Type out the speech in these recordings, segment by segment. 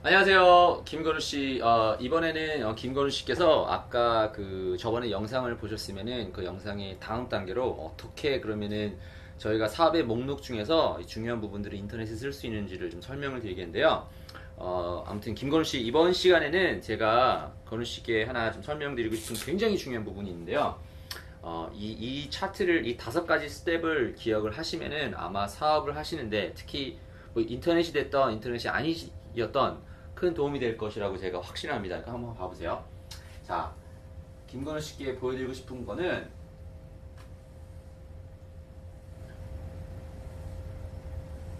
안녕하세요, 김건우 씨. 이번에는 김건우 씨께서 아까 그 저번에 영상을 보셨으면은 그 영상의 다음 단계로 어떻게 그러면은 저희가 사업의 목록 중에서 이 중요한 부분들을 인터넷에 쓸 수 있는지를 좀 설명을 드리겠는데요. 아무튼 김건우 씨 이번 시간에는 제가 건우 씨께 하나 좀 설명드리고 싶은 굉장히 중요한 부분이 있는데요. 이 차트를 이 5가지 스텝을 기억을 하시면은 아마 사업을 하시는데 특히 뭐 인터넷이 됐던 인터넷이 아니었던 큰 도움이 될 것이라고 제가 확신합니다. 그러니까 한번 봐보세요. 자, 김건우 씨께 보여드리고 싶은 거는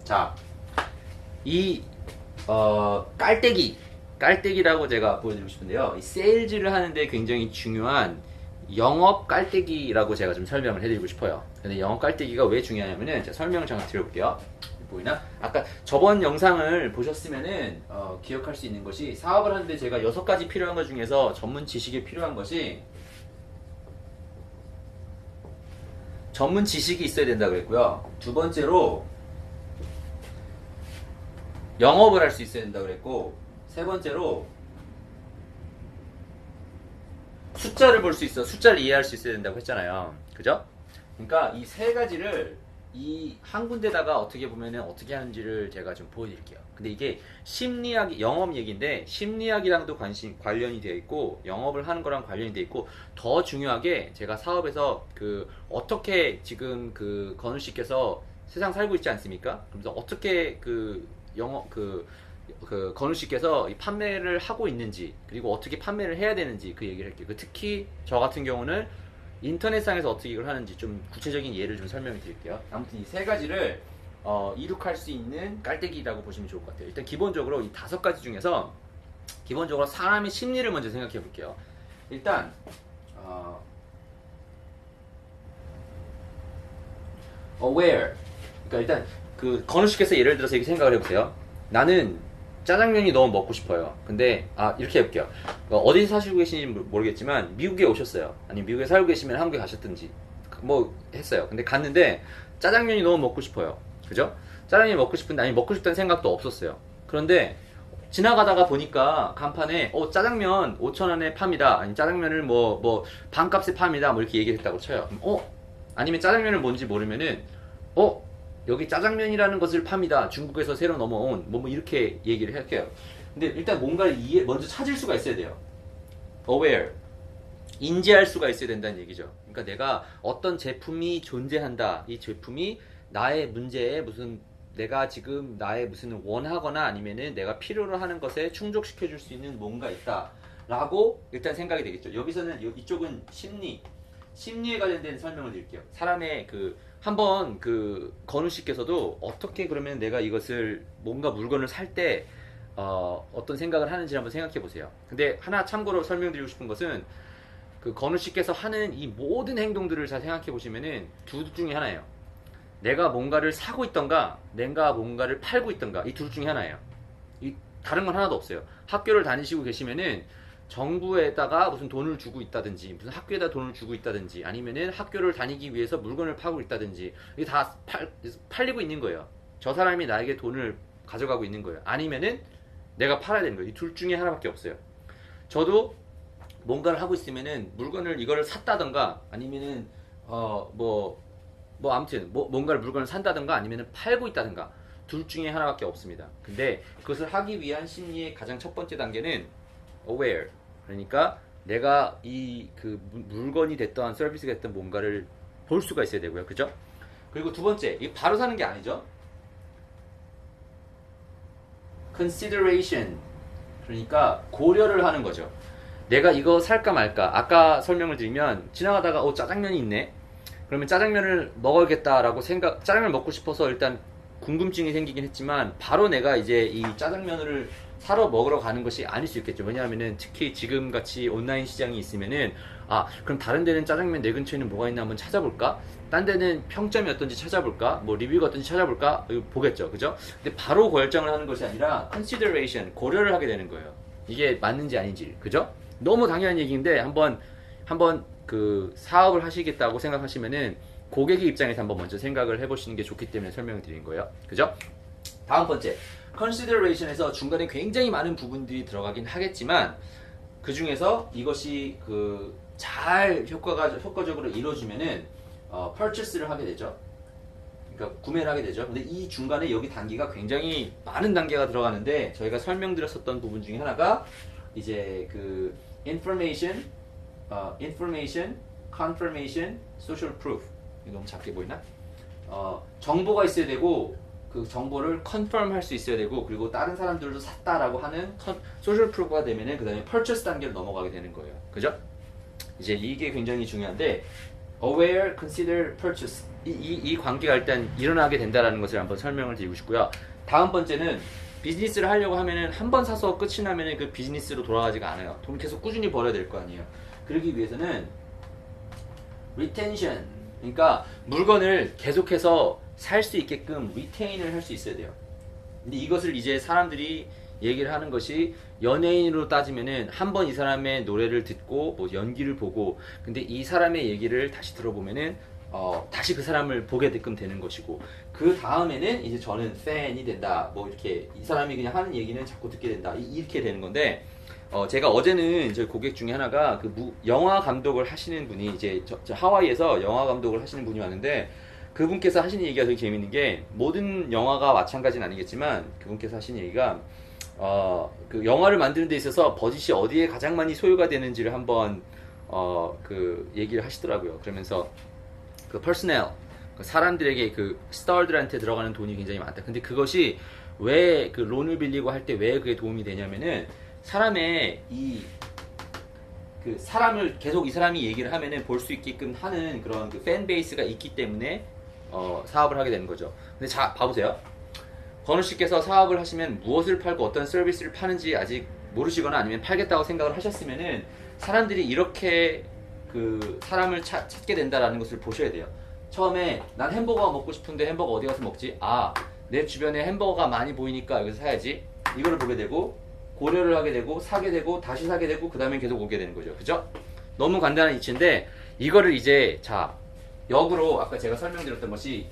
자, 이 깔때기라고 제가 보여드리고 싶은데요. 이 세일즈를 하는데 굉장히 중요한 영업 깔때기라고 제가 좀 설명을 해드리고 싶어요. 근데 영업 깔때기가 왜 중요하냐면은 제가 설명을 잠깐 드려볼게요. 보이나? 아까 저번 영상을 보셨으면은 기억할 수 있는 것이 사업을 하는데 제가 6가지 필요한 것 중에서 전문 지식이 필요한 것이 전문 지식이 있어야 된다 그랬고요. 두 번째로 영업을 할 수 있어야 된다 그랬고, 세 번째로 숫자를 볼 수 있어, 숫자를 이해할 수 있어야 된다고 했잖아요. 그죠? 그러니까 이 세 가지를 이 한 군데다가 어떻게 보면은 어떻게 하는지를 제가 좀 보여드릴게요. 근데 이게 심리학, 영업 얘기인데 심리학이랑도 관련이 되어 있고 영업을 하는 거랑 관련이 되어 있고 더 중요하게 제가 사업에서 그 어떻게 지금 그 건우 씨께서 세상 살고 있지 않습니까? 그래서 어떻게 그 영업 그 건우 씨께서 이 판매를 하고 있는지 그리고 어떻게 판매를 해야 되는지 그 얘기를 할게요. 특히 저 같은 경우는 인터넷상에서 어떻게 이걸 하는지 좀 구체적인 예를 좀 설명을 드릴게요. 아무튼 이 세 가지를 이룩할 수 있는 깔때기라고 보시면 좋을 것 같아요. 일단 기본적으로 이 5가지 중에서 기본적으로 사람의 심리를 먼저 생각해 볼게요. 일단 aware. 그러니까 일단 그 건우 씨께서 예를 들어서 이렇게 생각을 해보세요. 나는 짜장면이 너무 먹고 싶어요. 근데 이렇게 해볼게요. 어디 사시고 계신지 모르겠지만 미국에 오셨어요. 아니 미국에 살고 계시면 한국에 가셨든지 뭐 했어요. 근데 갔는데 짜장면이 너무 먹고 싶어요. 그죠? 짜장면이 먹고 싶은데 아니 먹고 싶다는 생각도 없었어요. 그런데 지나가다가 보니까 간판에 짜장면 5,000원에 팝니다. 아니 짜장면을 뭐 반값에 팝니다. 뭐 이렇게 얘기를 했다고 쳐요. 그럼 아니면 짜장면을 뭔지 모르면은 어 여기 짜장면이라는 것을 팝니다. 중국에서 새로 넘어온 뭐 이렇게 얘기를 할게요. 근데 일단 뭔가를 먼저 찾을 수가 있어야 돼요. aware. 인지할 수가 있어야 된다는 얘기죠. 그러니까 내가 어떤 제품이 존재한다. 이 제품이 나의 문제에 무슨 내가 지금 나의 무슨 원하거나 아니면은 내가 필요로 하는 것에 충족시켜 줄 수 있는 뭔가 있다. 라고 일단 생각이 되겠죠. 여기서는 이쪽은 심리에 관련된 설명을 드릴게요. 사람의 한번 건우 씨께서도 어떻게 그러면 내가 이것을 뭔가 물건을 살 때 어떤 생각을 하는지 한번 생각해 보세요. 근데 하나 참고로 설명드리고 싶은 것은 그 건우 씨께서 하는 이 모든 행동들을 잘 생각해 보시면은 둘 중에 하나예요. 내가 뭔가를 사고 있던가, 내가 뭔가를 팔고 있던가, 이 둘 중에 하나예요. 다른 건 하나도 없어요. 학교를 다니시고 계시면은 정부에다가 무슨 돈을 주고 있다든지, 무슨 학교에다 돈을 주고 있다든지, 아니면은 학교를 다니기 위해서 물건을 파고 있다든지, 이게 다 팔리고 있는 거예요. 저 사람이 나에게 돈을 가져가고 있는 거예요. 아니면은 내가 팔아야 되는 거예요. 이 둘 중에 하나밖에 없어요. 저도 뭔가를 하고 있으면은 물건을 이거를 샀다던가, 아니면은 아무튼 뭔가를 물건을 산다든가 아니면 팔고 있다든가 둘 중에 하나밖에 없습니다. 근데 그것을 하기 위한 심리의 가장 첫 번째 단계는 aware. 그러니까 내가 이 물건이 됐던 서비스가 됐던 뭔가를 볼 수가 있어야 되고요. 그죠? 그리고 두 번째, 이 바로 사는 게 아니죠. consideration. 그러니까 고려를 하는 거죠. 내가 이거 살까 말까. 아까 설명을 드리면 지나가다가 짜장면이 있네. 그러면 짜장면을 먹어야겠다라고 짜장면 먹고 싶어서 일단 궁금증이 생기긴 했지만 바로 내가 이제 이 짜장면을 사러 먹으러 가는 것이 아닐 수 있겠죠. 왜냐하면은 특히 지금 같이 온라인 시장이 있으면은 그럼 다른 데는 짜장면 내 근처에는 뭐가 있나 한번 찾아볼까? 딴 데는 평점이 어떤지 찾아볼까? 뭐 리뷰가 어떤지 찾아볼까? 이거 보겠죠. 그죠? 근데 바로 결정을 하는 것이 아니라 consideration, 고려를 하게 되는 거예요. 이게 맞는지 아닌지. 그죠? 너무 당연한 얘기인데 한번 사업을 하시겠다고 생각하시면은 고객의 입장에서 한번 먼저 생각을 해보시는 게 좋기 때문에 설명을 드린 거예요. 그죠? 다음 번째. consideration에서 중간에 굉장히 많은 부분들이 들어가긴 하겠지만 그 중에서 이것이 그 잘 효과적으로 이루어지면은 purchase를 하게 되죠. 그러니까 구매를 하게 되죠. 근데 이 중간에 여기 단계가 굉장히 많은 단계가 들어가는데 저희가 설명드렸었던 부분 중에 하나가 이제 그 information, confirmation, social proof. 이거 너무 작게 보이나? 정보가 있어야 되고 그 정보를 confirm 할 수 있어야 되고 그리고 다른 사람들도 샀다라고 하는 social proof가 되면은 그 다음에 purchase 단계로 넘어가게 되는 거예요. 그죠? 이제 이게 굉장히 중요한데 aware, consider, purchase 이 관계가 일단 일어나게 된다라는 것을 한번 설명을 드리고 싶고요. 다음 번째는 비즈니스를 하려고 하면은 한 번 사서 끝이 나면은 그 비즈니스로 돌아가지가 않아요. 돈 계속 꾸준히 벌어야 될 거 아니에요. 그러기 위해서는 retention, 그러니까 물건을 계속해서 살 수 있게끔 retain을 할 수 있어야 돼요. 근데 이것을 이제 사람들이 얘기를 하는 것이 연예인으로 따지면은 한 번 이 사람의 노래를 듣고 뭐 연기를 보고 근데 이 사람의 얘기를 다시 들어보면은 다시 그 사람을 보게 되는 것이고 그 다음에는 이제 저는 팬이 된다 뭐 이렇게 이 사람이 그냥 하는 얘기는 자꾸 듣게 된다 이렇게 되는 건데 제가 어제는 저희 고객 중에 하나가 그 영화 감독을 하시는 분이 이제 저 하와이에서 영화 감독을 하시는 분이 왔는데 그분께서 하시는 얘기가 되게 재밌는 게 모든 영화가 마찬가지는 아니겠지만 그분께서 하시는 얘기가 그 영화를 만드는 데 있어서 버짓이 어디에 가장 많이 소요가 되는지를 한번 그 얘기를 하시더라고요. 그러면서 그 personnel 그 사람들에게 그 스타들한테 들어가는 돈이 굉장히 많다. 근데 그것이 왜 그 론을 빌리고 할 때 왜 그게 도움이 되냐면은 사람의 그 사람을 계속 이 사람이 얘기를 하면은 볼 수 있게끔 하는 그런 그 팬 베이스가 있기 때문에 사업을 하게 되는 거죠. 근데 자 봐보세요. 건우 씨께서 사업을 하시면 무엇을 팔고 어떤 서비스를 파는지 아직 모르시거나 아니면 팔겠다고 생각을 하셨으면은 사람들이 이렇게 그 사람을 찾게 된다라는 것을 보셔야 돼요. 처음에 난 햄버거가 먹고 싶은데 햄버거 어디 가서 먹지? 내 주변에 햄버거가 많이 보이니까 여기서 사야지. 이거를 보게 되고 고려를 하게 되고 사게 되고 다시 사게 되고 그 다음에 계속 오게 되는 거죠. 그죠? 너무 간단한 이치인데 이거를 이제 자 역으로 아까 제가 설명드렸던 것이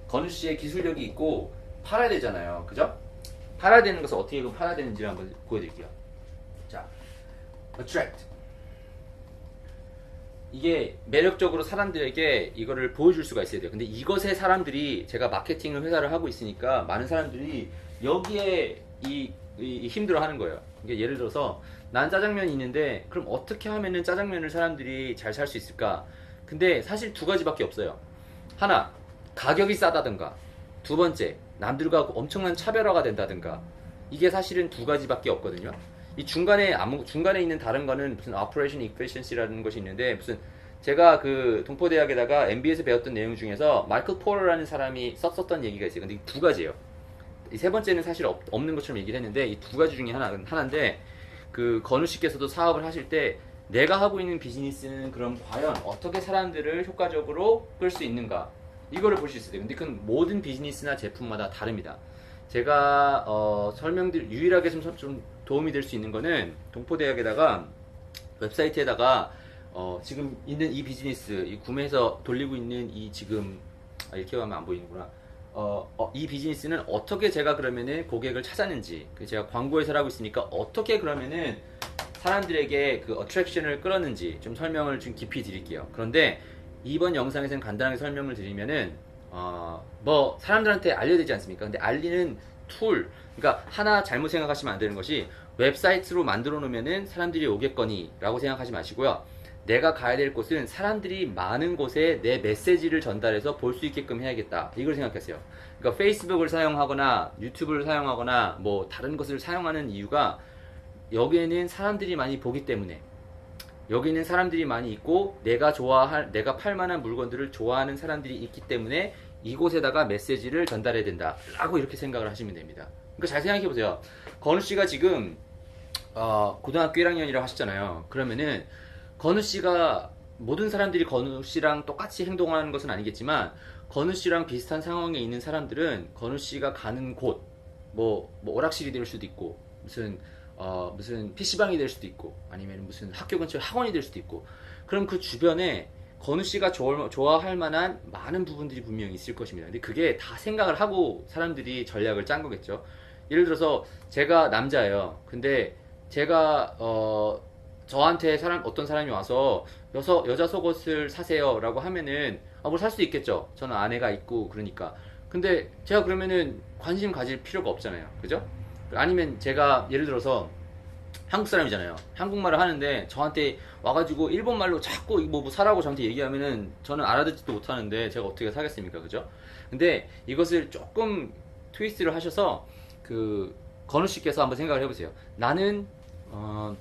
건우 씨의 기술력이 있고 팔아야 되잖아요. 그죠? 팔아야 되는 것을 어떻게 팔아야 되는지를 한번 보여드릴게요. 자, attract. 이게 매력적으로 사람들에게 이거를 보여줄 수가 있어야 돼요. 근데 이것에 사람들이 제가 마케팅을 회사를 하고 있으니까 많은 사람들이 여기에 이 힘들어 하는 거예요. 이게 예를 들어서 난 짜장면이 있는데 그럼 어떻게 하면은 짜장면을 사람들이 잘 살 수 있을까? 근데 사실 두 가지밖에 없어요. 하나, 가격이 싸다든가. 두 번째, 남들과 엄청난 차별화가 된다든가. 이게 사실은 두 가지밖에 없거든요. 이 중간에 있는 다른 거는 무슨 operation efficiency라는 것이 있는데 무슨 제가 그 동포대학에다가 MBA에서 배웠던 내용 중에서 마이클 포러라는 사람이 썼었던 얘기가 있어요. 근데 이 두 가지예요. 이 세 번째는 사실 없는 것처럼 얘기를 했는데 이 두 가지 중에 하나인데 그 건우 씨께서도 사업을 하실 때 내가 하고 있는 비즈니스는 그럼 과연 어떻게 사람들을 효과적으로 끌 수 있는가 이거를 볼 수 있어요. 근데 그건 모든 비즈니스나 제품마다 다릅니다. 제가 유일하게 좀 도움이 될 수 있는 거는 동포대학에다가 웹사이트에다가 지금 있는 이 비즈니스 이 구매해서 돌리고 있는 이 지금 이렇게 하면 안 보이는구나. 이 비즈니스는 어떻게 제가 그러면은 고객을 찾았는지 제가 광고회사를 하고 있으니까 어떻게 그러면은 사람들에게 그 어트랙션을 끌었는지 좀 설명을 좀 깊이 드릴게요. 그런데 이번 영상에서는 간단하게 설명을 드리면은 뭐 사람들한테 알려야 되지 않습니까? 근데 알리는 툴, 그러니까 하나 잘못 생각하시면 안 되는 것이 웹사이트로 만들어 놓으면은 사람들이 오겠거니 라고 생각하지 마시고요. 내가 가야 될 곳은 사람들이 많은 곳에 내 메시지를 전달해서 볼 수 있게끔 해야겠다. 이걸 생각했어요. 그러니까 페이스북을 사용하거나 유튜브를 사용하거나 뭐 다른 것을 사용하는 이유가 여기에는 사람들이 많이 보기 때문에 여기는 사람들이 많이 있고 내가 팔만한 물건들을 좋아하는 사람들이 있기 때문에 이곳에다가 메시지를 전달해야 된다 라고 이렇게 생각을 하시면 됩니다. 그러니까 잘 생각해 보세요. 건우 씨가 지금 고등학교 1학년이라고 하셨잖아요. 그러면은 건우 씨가 모든 사람들이 건우 씨랑 똑같이 행동하는 것은 아니겠지만 건우 씨랑 비슷한 상황에 있는 사람들은 건우 씨가 가는 곳 뭐 오락실이 될 수도 있고 무슨 PC방이 될 수도 있고 아니면 무슨 학교 근처 학원이 될 수도 있고 그럼 그 주변에 건우 씨가 좋아할 만한 많은 부분들이 분명히 있을 것입니다. 근데 그게 다 생각을 하고 사람들이 전략을 짠 거겠죠. 예를 들어서 제가 남자예요. 근데 제가 저한테 어떤 사람이 와서 여자 속옷을 사세요라고 하면은 뭘 살 수 있겠죠. 저는 아내가 있고 그러니까. 근데 제가 그러면은 관심 가질 필요가 없잖아요. 그죠? 아니면 제가 예를 들어서 한국 사람이잖아요. 한국말을 하는데 저한테 와가지고 일본말로 자꾸 뭐 사라고 저한테 얘기하면은 저는 알아듣지도 못하는데 제가 어떻게 사겠습니까? 그죠? 근데 이것을 조금 트위스트를 하셔서 건우 씨께서 한번 생각을 해보세요. 나는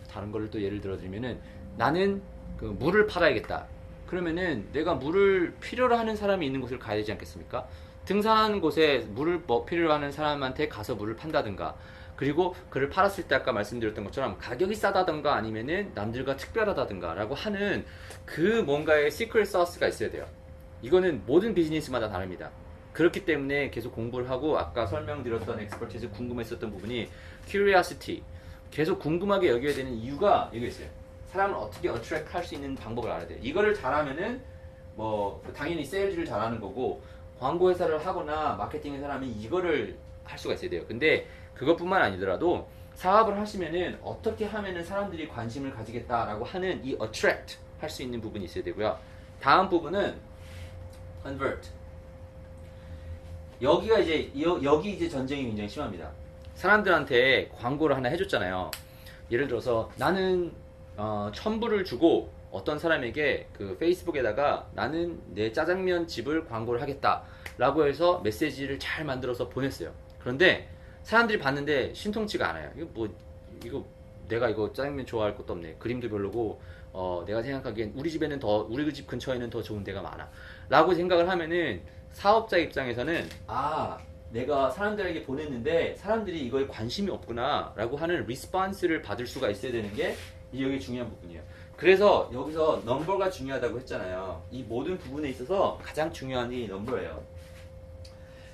다른 거를 또 예를 들어드리면은 나는 물을 팔아야겠다. 그러면은 내가 물을 필요로 하는 사람이 있는 곳을 가야 되지 않겠습니까? 등산하는 곳에 물을 필요로 하는 사람한테 가서 물을 판다든가, 그리고 그를 팔았을 때 아까 말씀드렸던 것처럼 가격이 싸다든가 아니면은 남들과 특별하다든가 라고 하는 뭔가의 시크릿 소스가 있어야 돼요. 이거는 모든 비즈니스마다 다릅니다. 그렇기 때문에 계속 공부를 하고, 아까 설명드렸던 엑스퍼티즈 궁금했었던 부분이 curiosity, 계속 궁금하게 여겨야 되는 이유가 이거 있어요. 사람을 어떻게 어트랙트 할 수 있는 방법을 알아야 돼요. 이거를 잘하면은 당연히 세일즈를 잘하는 거고, 광고 회사를 하거나 마케팅 회사를 하면 이거를 할 수가 있어야 돼요. 근데 그것뿐만 아니더라도 사업을 하시면은 어떻게 하면은 사람들이 관심을 가지겠다라고 하는 이 attract 할 수 있는 부분이 있어야 되고요. 다음 부분은 convert. 여기 이제 전쟁이 굉장히 심합니다. 사람들한테 광고를 하나 해줬잖아요. 예를 들어서 나는 1,000불을 주고 어떤 사람에게 페이스북에다가 나는 내 짜장면 집을 광고를 하겠다 라고 해서 메시지를 잘 만들어서 보냈어요. 그런데 사람들이 봤는데 신통치가 않아요. 이거 내가 이거 짜장면 좋아할 것도 없네. 그림도 별로고, 내가 생각하기엔 우리 집 근처에는 더 좋은 데가 많아 라고 생각을 하면은, 사업자 입장에서는 내가 사람들에게 보냈는데 사람들이 이거에 관심이 없구나 라고 하는 리스폰스를 받을 수가 있어야 되는 게 여기 중요한 부분이에요. 그래서 여기서 넘버가 중요하다고 했잖아요. 이 모든 부분에 있어서 가장 중요한 이 넘버예요.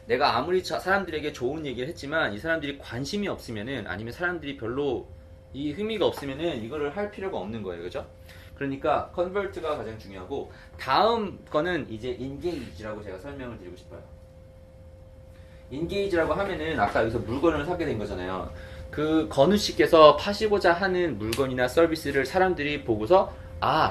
내가 아무리 사람들에게 좋은 얘기를 했지만 이 사람들이 관심이 없으면은, 아니면 사람들이 별로 이 흥미가 없으면은 이거를 할 필요가 없는 거예요. 그죠? 그러니까 컨버트가 가장 중요하고, 다음 거는 이제 인게이지라고 제가 설명을 드리고 싶어요. 인게이지라고 하면은 아까 여기서 물건을 사게 된 거잖아요. 건우 씨께서 파시고자 하는 물건이나 서비스를 사람들이 보고서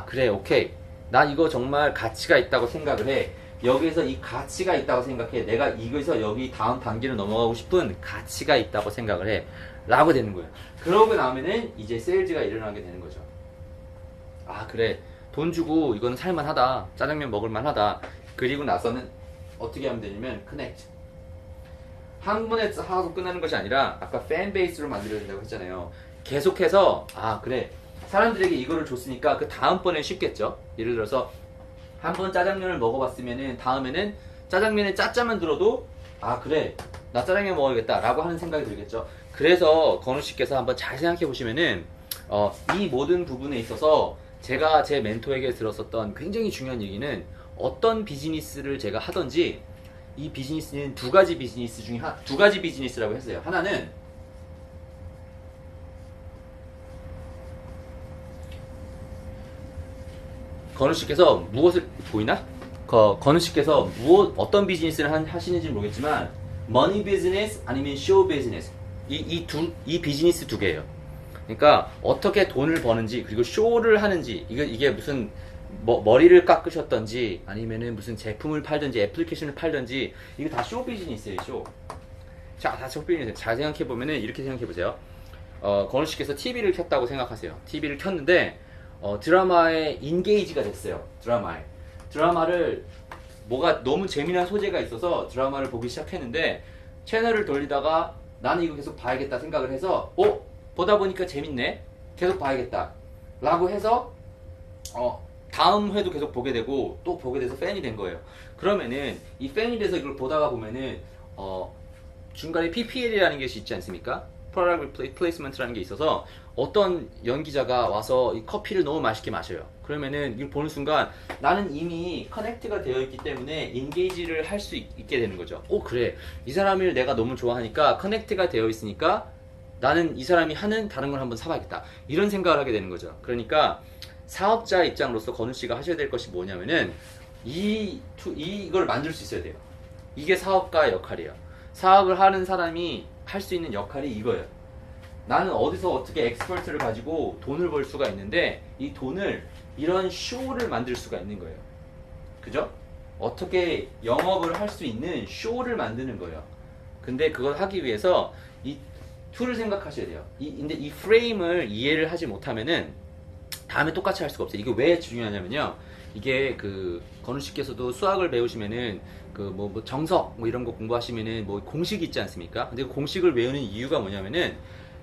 그래, 오케이, 나 이거 정말 가치가 있다고 생각을 해. 여기에서 이 가치가 있다고 생각해. 내가 이거에서 여기 다음 단계로 넘어가고 싶은 가치가 있다고 생각을 해 라고 되는 거예요. 그러고 나면은 이제 세일즈가 일어나게 되는 거죠. 그래, 돈 주고 이건 살만하다, 짜장면 먹을만하다. 그리고 나서는 어떻게 하면 되냐면 커넥트. 한 번에 하고 끝나는 것이 아니라 아까 팬베이스로 만들어야 된다고 했잖아요. 계속해서 그래, 사람들에게 이거를 줬으니까 그 다음번엔 쉽겠죠. 예를 들어서 한 번 짜장면을 먹어봤으면은 다음에는 짜장면에 짜짜만 들어도 그래, 나 짜장면 먹어야겠다 라고 하는 생각이 들겠죠. 그래서 건우 씨께서 한번 잘 생각해 보시면은 이 모든 부분에 있어서 제가 제 멘토에게 들었었던 굉장히 중요한 얘기는, 어떤 비즈니스를 제가 하든지 이 비즈니스는 두 가지 비즈니스라고 했어요. 하나는 건우 씨께서 무엇을 보이나? 건우 씨께서 어떤 비즈니스를 하시는지 모르겠지만 머니 비즈니스 아니면 쇼 비즈니스, 이 비즈니스 두 개예요. 그러니까 어떻게 돈을 버는지, 그리고 쇼를 하는지, 이게 무슨 머리를 깎으셨던지 아니면은 무슨 제품을 팔든지 애플리케이션을 팔든지, 이거 다 쇼 비즈니스예요. 쇼. 자, 다 쇼 비즈니스. 잘 생각해 보면은 이렇게 생각해 보세요. 건우 씨께서 TV를 켰다고 생각하세요. TV를 켰는데 드라마에 인게이지가 됐어요. 드라마를 뭐가 너무 재미난 소재가 있어서 드라마를 보기 시작했는데, 채널을 돌리다가 나는 이거 계속 봐야겠다 생각을 해서 보다 보니까 재밌네, 계속 봐야겠다 라고 해서 다음 회도 계속 보게 되고 또 보게 돼서 팬이 된 거예요. 그러면은 이 팬이 돼서 이걸 보다가 보면은 중간에 PPL이라는 것이 있지 않습니까? Product Placement라는 게 있어서 어떤 연기자가 와서 이 커피를 너무 맛있게 마셔요. 그러면은 이걸 보는 순간 나는 이미 커넥트가 되어 있기 때문에 인게이지를 할 수 있게 되는 거죠. 그래, 이 사람을 내가 너무 좋아하니까 커넥트가 되어 있으니까 나는 이 사람이 하는 다른 걸 한번 사봐야겠다, 이런 생각을 하게 되는 거죠. 그러니까 사업자 입장으로서 건우 씨가 하셔야 될 것이 뭐냐면은 이걸 만들 수 있어야 돼요. 이게 사업가의 역할이에요. 사업을 하는 사람이 할 수 있는 역할이 이거예요. 나는 어디서 어떻게 엑스퍼트를 가지고 돈을 벌 수가 있는데 이 돈을 이런 쇼를 만들 수가 있는 거예요. 그죠? 어떻게 영업을 할 수 있는 쇼를 만드는 거예요. 근데 그걸 하기 위해서 이 툴을 생각하셔야 돼요. 근데 이 프레임을 이해를 하지 못하면은 다음에 똑같이 할 수가 없어요. 이게 왜 중요하냐면요. 이게 그 건우 씨께서도 수학을 배우시면은 그 뭐 정석 뭐 이런 거 공부하시면은 뭐 공식이 있지 않습니까? 근데 그 공식을 외우는 이유가 뭐냐면은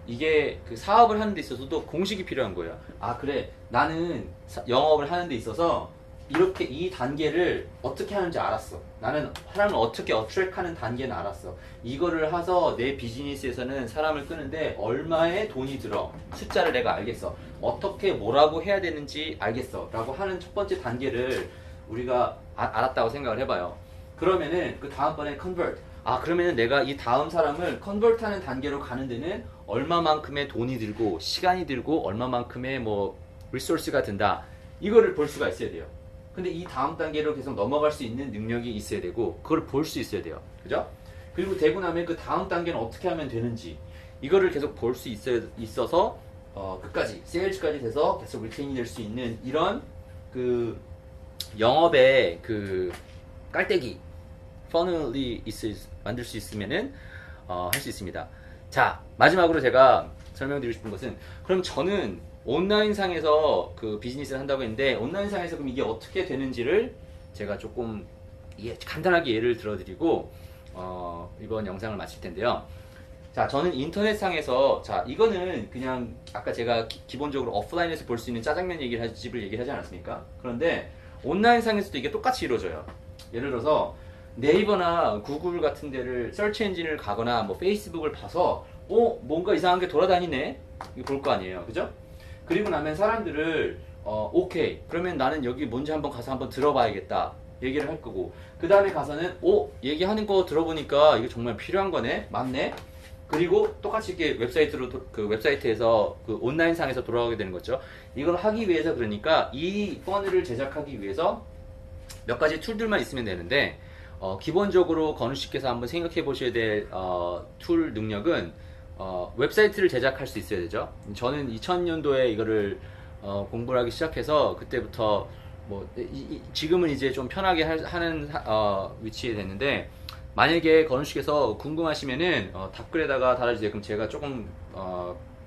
이게 그 사업을 하는 데 있어서도 공식이 필요한 거예요. 아, 그래. 나는 영업을 하는 데 있어서 이렇게 이 단계를 어떻게 하는지 알았어. 나는 사람을 어떻게 어트랙하는 단계는 알았어. 이거를 해서 내 비즈니스에서는 사람을 끄는데 얼마의 돈이 들어. 숫자를 내가 알겠어. 어떻게 뭐라고 해야 되는지 알겠어. 라고 하는 첫 번째 단계를 우리가 알았다고 생각을 해봐요. 그러면은 그 다음번에 컨버트. 아, 그러면은 내가 이 다음 사람을 컨버트하는 단계로 가는 데는 얼마만큼의 돈이 들고 시간이 들고 얼마만큼의 뭐 리소스가 든다. 이거를 볼 수가 있어야 돼요. 근데 이 다음 단계로 계속 넘어갈 수 있는 능력이 있어야 되고 그걸 볼 수 있어야 돼요. 그죠? 그리고 되고 나면 그 다음 단계는 어떻게 하면 되는지 이거를 계속 볼 수 있어서 끝까지 세일즈까지 돼서 계속 리테인이 될 수 있는 이런 그 영업의 그 깔때기 퍼널이 만들 수 있으면은 할 수 있습니다. 자, 마지막으로 제가 설명드리고 싶은 것은 그럼 저는 온라인상에서 그 비즈니스를 한다고 했는데 온라인상에서 그럼 이게 어떻게 되는지를 제가 조금 간단하게 예를 들어드리고 이번 영상을 마칠 텐데요. 자, 저는 인터넷상에서 자 이거는 그냥 아까 제가 기본적으로 오프라인에서 볼 수 있는 짜장면 집을 얘기를 하지 않았습니까? 그런데 온라인상에서도 이게 똑같이 이루어져요. 예를 들어서 네이버나 구글 같은 데를 서치 엔진을 가거나 뭐 페이스북을 봐서 뭔가 이상한 게 돌아다니네 이거 볼 거 아니에요. 그죠? 그리고 나면 사람들을 오케이 그러면 나는 여기 뭔지 한번 가서 한번 들어봐야겠다 얘기를 할 거고 그 다음에 가서는 얘기하는 거 들어보니까 이게 정말 필요한 거네 맞네 그리고 똑같이 이렇게 웹사이트에서 그 온라인상에서 돌아가게 되는 거죠. 이걸 하기 위해서 그러니까 이 퍼즐을 제작하기 위해서 몇 가지 툴들만 있으면 되는데 기본적으로 건우 씨께서 한번 생각해 보셔야 될 툴 능력은 웹사이트를 제작할 수 있어야 되죠. 저는 2000년도에 이거를 공부를 하기 시작해서 그때부터 지금은 이제 좀 편하게 하는 위치에 됐는데 만약에 건우 씨께서 궁금하시면은 답글에다가 달아주세요. 그럼 제가 조금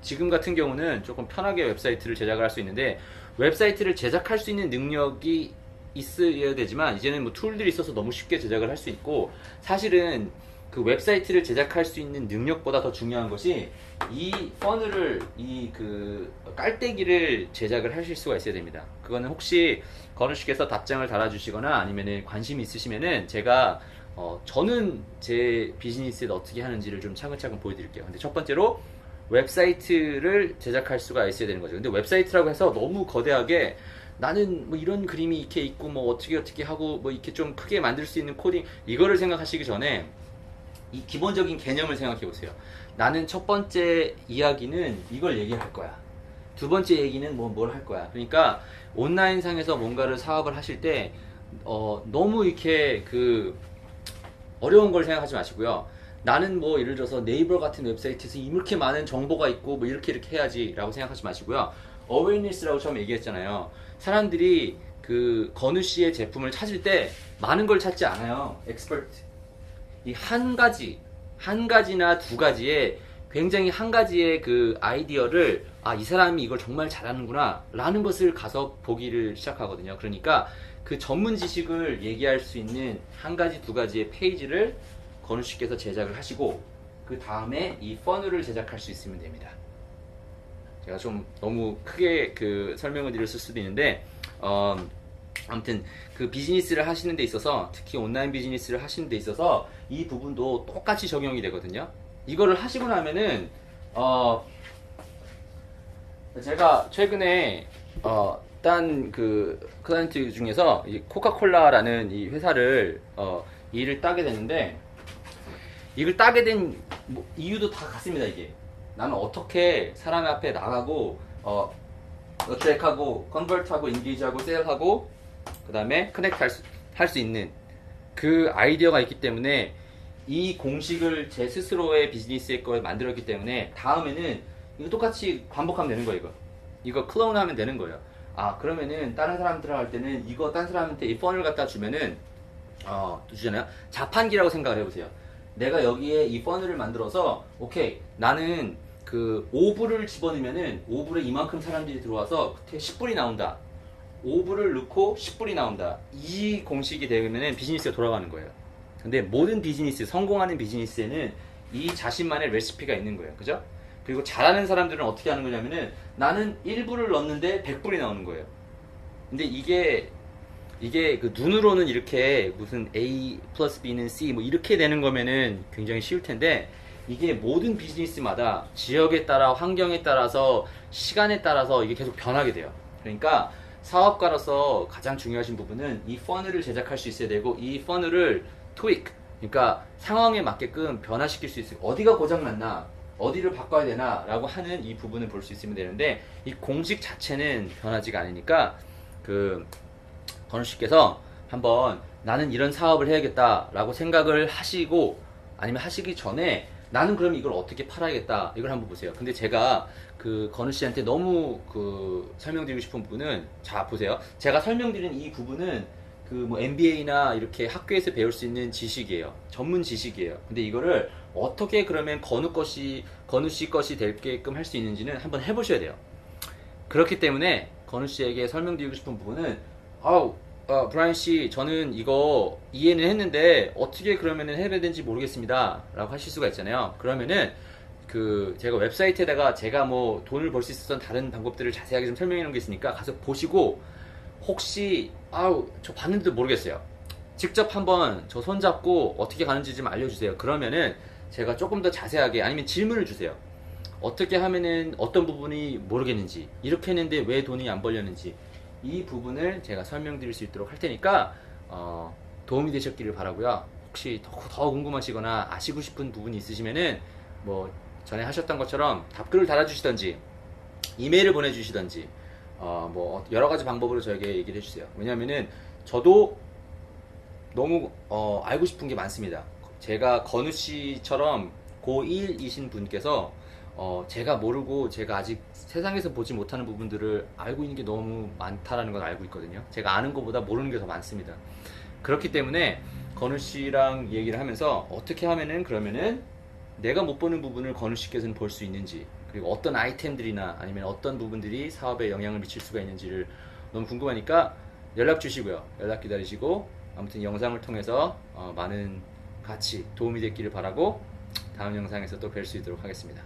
지금 같은 경우는 조금 편하게 웹사이트를 제작을 할 수 있는데 웹사이트를 제작할 수 있는 능력이 있어야 되지만 이제는 뭐 툴들이 있어서 너무 쉽게 제작을 할 수 있고 사실은 그 웹사이트를 제작할 수 있는 능력보다 더 중요한 것이 이 퍼즐을 그 깔때기를 제작을 하실 수가 있어야 됩니다. 그거는 혹시 건우 씨께서 답장을 달아주시거나 아니면은 관심이 있으시면은 제가 저는 제 비즈니스에 어떻게 하는지를 좀 차근차근 보여드릴게요. 근데 첫 번째로 웹사이트를 제작할 수가 있어야 되는 거죠. 근데 웹사이트라고 해서 너무 거대하게 나는 뭐 이런 그림이 이렇게 있고 뭐 어떻게 하고 뭐 이렇게 좀 크게 만들 수 있는 코딩 이거를 생각하시기 전에 이 기본적인 개념을 생각해 보세요. 나는 첫 번째 이야기는 이걸 얘기할 거야. 두 번째 얘기는 뭘 할 거야. 그러니까 온라인상에서 뭔가를 사업을 하실 때 너무 이렇게 그 어려운 걸 생각하지 마시고요. 나는 뭐 예를 들어서 네이버 같은 웹사이트에서 이렇게 많은 정보가 있고 뭐 이렇게 해야지 라고 생각하지 마시고요. 어웨이니스라고 처음 얘기했잖아요. 사람들이 그 건우 씨의 제품을 찾을 때 많은 걸 찾지 않아요. 엑스퍼트. 이 한 가지나 두 가지의 굉장히 한 가지의 그 아이디어를 이 사람이 이걸 정말 잘하는구나 라는 것을 가서 보기를 시작하거든요. 그러니까 그 전문 지식을 얘기할 수 있는 한 가지 두 가지의 페이지를 건우 씨께서 제작을 하시고 그 다음에 이 퍼즐을 제작할 수 있으면 됩니다. 제가 좀 너무 크게 그 설명을 드렸을 수도 있는데 아무튼 그 비즈니스를 하시는 데 있어서 특히 온라인 비즈니스를 하시는 데 있어서 이 부분도 똑같이 적용이 되거든요. 이거를 하시고 나면은 제가 최근에 딴 그 클라이언트 중에서 이 코카콜라라는 이 회사를 일을 따게 됐는데 이걸 따게 된 이유도 다 같습니다. 이게 나는 어떻게 사람 앞에 나가고 어트랙하고 컨버트하고 인게이지하고 세일하고 그 다음에 커넥트 할 수 있는 그 아이디어가 있기 때문에 이 공식을 제 스스로의 비즈니스의 걸 만들었기 때문에 다음에는 이거 똑같이 반복하면 되는 거예요. 이거 클론하면 되는 거예요. 아, 그러면은 다른 사람들 할 때는 이거 다른 사람한테 이 펀을 갖다 주면은 주잖아요. 자판기라고 생각을 해보세요. 내가 여기에 이 펀을 만들어서 오케이, 나는 그 5불을 집어넣으면은 5불에 이만큼 사람들이 들어와서 끝에 10불이 나온다. 5불을 넣고 10불이 나온다. 이 공식이 되면은 비즈니스가 돌아가는 거예요. 근데 모든 비즈니스, 성공하는 비즈니스에는 이 자신만의 레시피가 있는 거예요. 그죠? 그리고 잘하는 사람들은 어떻게 하는 거냐면은 나는 1불을 넣었는데 100불이 나오는 거예요. 근데 이게 그 눈으로는 이렇게 무슨 A 플러스 B는 C 뭐 이렇게 되는 거면은 굉장히 쉬울 텐데, 이게 모든 비즈니스마다 지역에 따라, 환경에 따라서, 시간에 따라서 이게 계속 변하게 돼요. 그러니까 사업가로서 가장 중요하신 부분은 이 퍼널을 제작할 수 있어야 되고, 이 퍼널을 tweak, 그러니까 상황에 맞게끔 변화시킬 수 있어요. 어디가 고장났나, 어디를 바꿔야 되나 라고 하는 이 부분을 볼 수 있으면 되는데, 이 공식 자체는 변하지가 않으니까 건우 씨께서 한번 나는 이런 사업을 해야겠다 라고 생각을 하시고, 아니면 하시기 전에 나는 그럼 이걸 어떻게 팔아야겠다, 이걸 한번 보세요. 근데 제가 그 건우 씨한테 너무 설명드리고 싶은 부분은, 자 보세요, 제가 설명드린 이 부분은 그 뭐 MBA나 이렇게 학교에서 배울 수 있는 지식이에요. 전문 지식이에요. 근데 이거를 어떻게 그러면 건우 씨 것이 되게끔 할 수 있는지는 한번 해보셔야 돼요. 그렇기 때문에 건우 씨에게 설명드리고 싶은 부분은, 브라이언 씨, 저는 이거 이해는 했는데 어떻게 그러면은 해야 되는지 모르겠습니다 라고 하실 수가 있잖아요. 그러면은 제가 웹사이트에다가 제가 뭐 돈을 벌 수 있었던 다른 방법들을 자세하게 좀 설명해 놓은 게 있으니까 가서 보시고, 혹시 저 봤는데도 모르겠어요, 직접 한번 저 손잡고 어떻게 가는지 좀 알려주세요. 그러면은 제가 조금 더 자세하게, 아니면 질문을 주세요. 어떻게 하면은 어떤 부분이 모르겠는지, 이렇게 했는데 왜 돈이 안 벌렸는지, 이 부분을 제가 설명드릴 수 있도록 할 테니까 도움이 되셨기를 바라고요. 혹시 더 궁금하시거나 아시고 싶은 부분이 있으시면은 뭐 전에 하셨던 것처럼 답글을 달아주시던지 이메일을 보내주시던지 뭐 여러 가지 방법으로 저에게 얘기를 해주세요. 왜냐면은 저도 너무 알고 싶은 게 많습니다. 제가 건우 씨처럼 고1이신 분께서 제가 모르고, 제가 아직 세상에서 보지 못하는 부분들을 알고 있는 게 너무 많다라는 걸 알고 있거든요. 제가 아는 것보다 모르는 게 더 많습니다. 그렇기 때문에 건우 씨랑 얘기를 하면서 어떻게 하면은 그러면은 내가 못 보는 부분을 건우 씨께서는 볼 수 있는지, 그리고 어떤 아이템들이나 아니면 어떤 부분들이 사업에 영향을 미칠 수가 있는지를 너무 궁금하니까 연락 주시고요. 연락 기다리시고, 아무튼 영상을 통해서 많은 같이 도움이 됐기를 바라고, 다음 영상에서 또 뵐 수 있도록 하겠습니다.